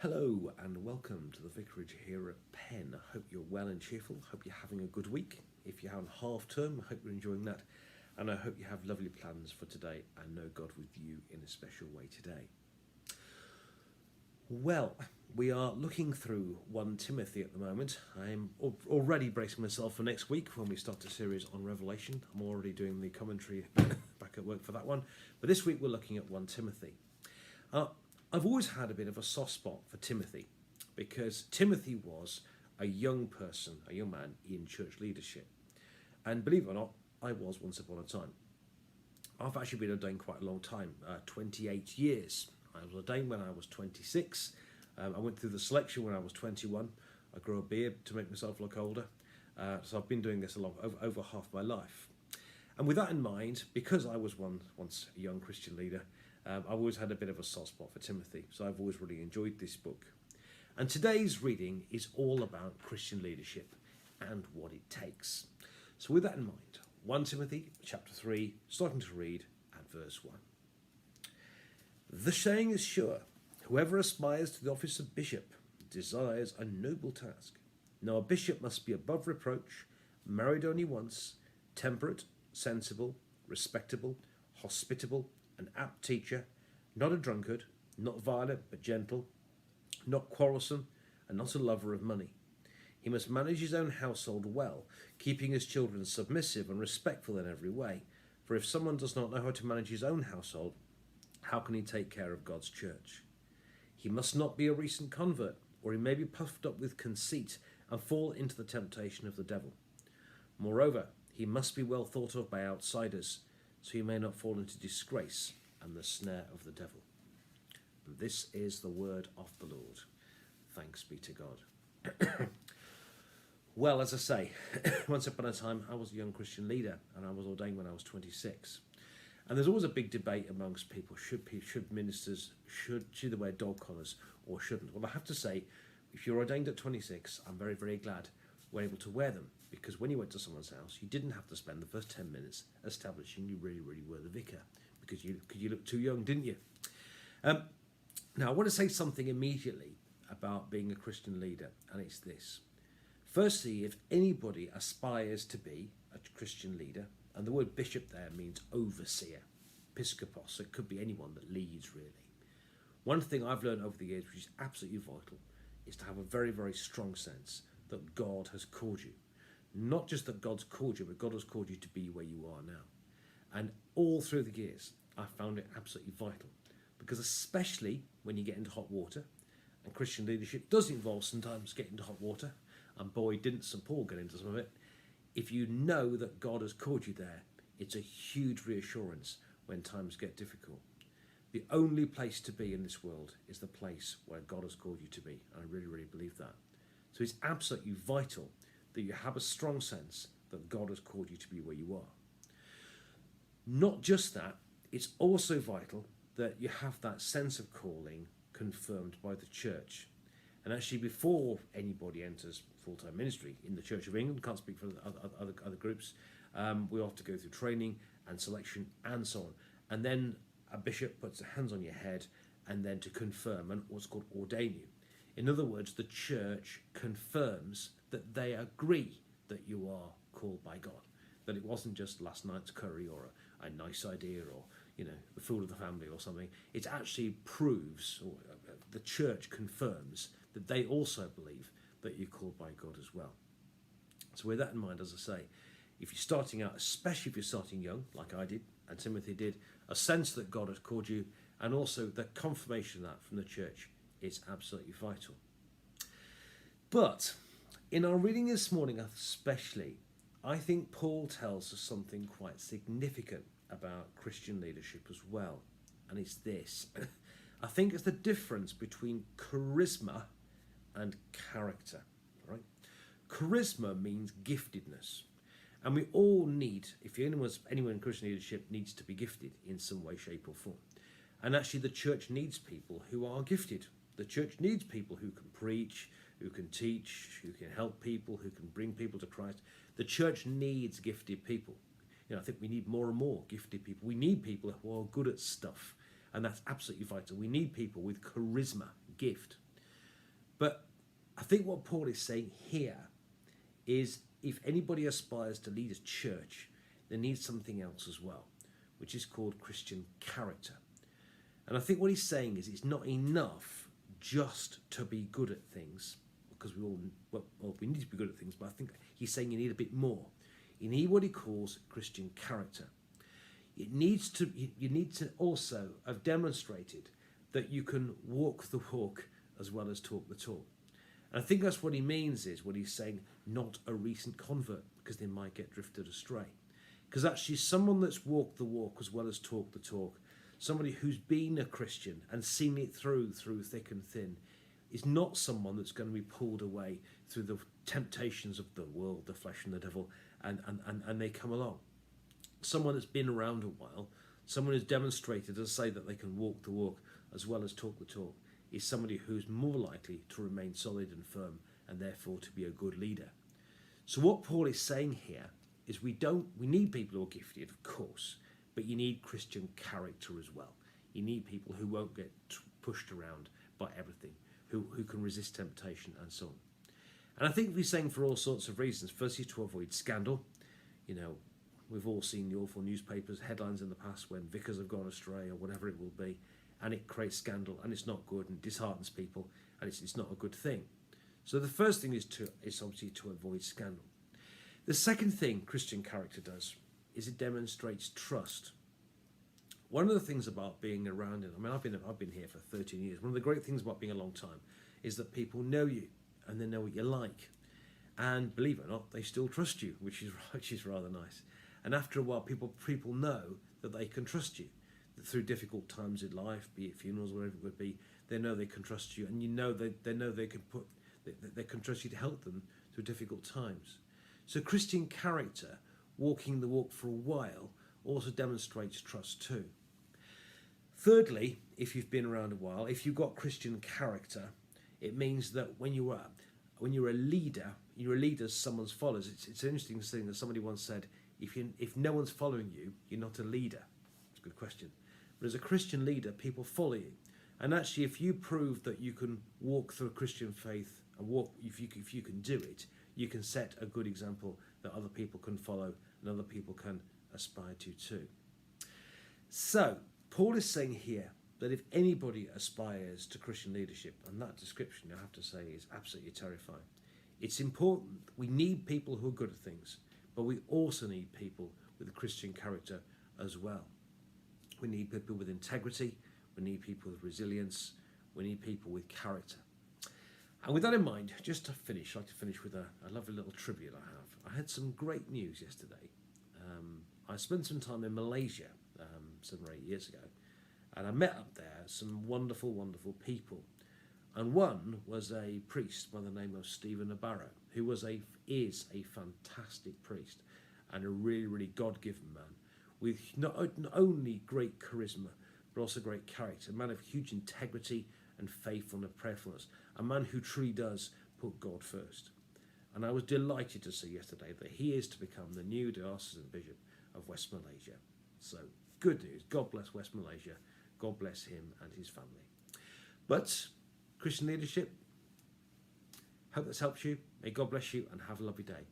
Hello and welcome to the Vicarage here at Penn. I hope you're well and cheerful. Hope you're having a good week. If you're on half term, I hope you're enjoying that. And I hope you have lovely plans for today and know God with you in a special way today. Well, we are looking through 1 Timothy at the moment. I'm already bracing myself for next week when we start a series on Revelation. I'm already doing the commentary back at work for that one. But this week we're looking at 1 Timothy. I've always had a bit of a soft spot for Timothy because Timothy was a young person, a young man in church leadership. And believe it or not, I was once upon a time. I've actually been ordained quite a long time, 28 years. I was ordained when I was 26. I went through the selection when I was 21. I grew a beard to make myself look older. So I've been doing this over half my life. And with that in mind, because I was once a young Christian leader, I've always had a bit of a soft spot for Timothy, so I've always really enjoyed this book. And today's reading is all about Christian leadership and what it takes. So with that in mind, 1 Timothy chapter 3, starting to read at verse 1. The saying is sure, whoever aspires to the office of bishop desires a noble task. Now a bishop must be above reproach, married only once, temperate, sensible, respectable, hospitable, an apt teacher, not a drunkard, not violent but gentle, not quarrelsome, and not a lover of money. He must manage his own household well, keeping his children submissive and respectful in every way. For if someone does not know how to manage his own household, how can he take care of God's church? He must not be a recent convert, or he may be puffed up with conceit and fall into the temptation of the devil. Moreover, he must be well thought of by outsiders, so he may not fall into disgrace and the snare of the devil. And this is the word of the Lord. Thanks be to God. Well, as I say, once upon a time I was a young Christian leader and I was ordained when I was 26. And there's always a big debate amongst people, should ministers should wear dog collars or shouldn't? Well, I have to say, if you're ordained at 26, I'm very, very glad we're able to wear them, because when you went to someone's house, you didn't have to spend the first 10 minutes establishing you really, really were the vicar, because you looked too young, didn't you? Now, I want to say something immediately about being a Christian leader, and it's this. Firstly, if anybody aspires to be a Christian leader, and the word bishop there means overseer, episkopos, so it could be anyone that leads, really. One thing I've learned over the years, which is absolutely vital, is to have a very, very strong sense that God has called you. Not just that God's called you, but God has called you to be where you are now. And all through the years, I found it absolutely vital. Because especially when you get into hot water, and Christian leadership does involve sometimes getting into hot water, and boy, didn't St. Paul get into some of it, if you know that God has called you there, it's a huge reassurance when times get difficult. The only place to be in this world is the place where God has called you to be. And I really, really believe that. So it's absolutely vital that you have a strong sense that God has called you to be where you are. Not just that, it's also vital that you have that sense of calling confirmed by the church. And actually, before anybody enters full-time ministry in the Church of England, can't speak for other groups, we have to go through training and selection and so on. And then a bishop puts their hands on your head and then to confirm and what's called ordain you. In other words, the church confirms that they agree that you are called by God, that it wasn't just last night's curry or a nice idea or the food of the family or something. It actually proves, or the church confirms, that they also believe that you're called by God as well. So with that in mind, as I say, if you're starting out, especially if you're starting young, like I did and Timothy did, a sense that God has called you, and also the confirmation of that from the church is absolutely vital. But in our reading this morning especially, I think Paul tells us something quite significant about Christian leadership as well. And it's this. I think it's the difference between charisma and character. Right? Charisma means giftedness. And we all need, if anyone in Christian leadership needs to be gifted in some way, shape or form. And actually the church needs people who are gifted. The church needs people who can preach, who can teach, who can help people, who can bring people to Christ. The church needs gifted people. I think we need more and more gifted people. We need people who are good at stuff, and that's absolutely vital. We need people with charisma, gift. But I think what Paul is saying here is if anybody aspires to lead a church, they need something else as well, which is called Christian character. And I think what he's saying is it's not enough just to be good at things, because we need to be good at things, but I think he's saying you need a bit more. You need what he calls Christian character. You need to also have demonstrated that you can walk the walk as well as talk the talk. And I think that's what he means is what he's saying, not a recent convert, because they might get drifted astray. Because actually someone that's walked the walk as well as talked the talk, somebody who's been a Christian and seen it through thick and thin, is not someone that's going to be pulled away through the temptations of the world, the flesh and the devil, and they come along. Someone that's been around a while, someone who's demonstrated, as I say, that they can walk the walk as well as talk the talk, is somebody who's more likely to remain solid and firm and therefore to be a good leader. So what Paul is saying here is we need people who are gifted, of course, but you need Christian character as well. You need people who won't get pushed around by everything, who can resist temptation and so on. And I think he's saying for all sorts of reasons. Firstly, to avoid scandal. You know, we've all seen the awful newspapers headlines in the past when vicars have gone astray or whatever it will be, and it creates scandal, and it's not good and disheartens people, and it's not a good thing. So the first thing is obviously to avoid scandal. The second thing Christian character does is it demonstrates trust. One of the things about being around it, I mean, I've been here for 13 years. One of the great things about being a long time is that people know you and they know what you're like. And believe it or not, they still trust you, which is rather nice. And after a while, people know that they can trust you. That through difficult times in life, be it funerals, whatever it would be, they know they can trust you, and you know they know they can trust you to help them through difficult times. So Christian character, walking the walk for a while, also demonstrates trust too. Thirdly, if you've been around a while, if you've got Christian character, it means that when you're a leader, you're a leader as someone's followers. It's an interesting thing that somebody once said, if no one's following you, you're not a leader. It's a good question. But as a Christian leader, people follow you. And actually, if you prove that you can walk through Christian faith and if you can do it, you can set a good example that other people can follow and other people can aspire to too. So, Paul is saying here that if anybody aspires to Christian leadership, and that description, I have to say, is absolutely terrifying. It's important. We need people who are good at things, but we also need people with a Christian character as well. We need people with integrity. We need people with resilience. We need people with character. And with that in mind, just to finish, I'd like to finish with a lovely little tribute I have. I had some great news yesterday. I spent some time in Malaysia 7 or 8 years ago, and I met up there some wonderful, wonderful people. And one was a priest by the name of Stephen Nabarro, who is a fantastic priest and a really, really God-given man with not only great charisma, but also great character, a man of huge integrity and faithfulness and prayerfulness, a man who truly does put God first. And I was delighted to see yesterday that he is to become the new diocesan bishop of West Malaysia. So, good news. God bless West Malaysia. God bless him and his family. But Christian leadership, hope this helps you. May God bless you and have a lovely day.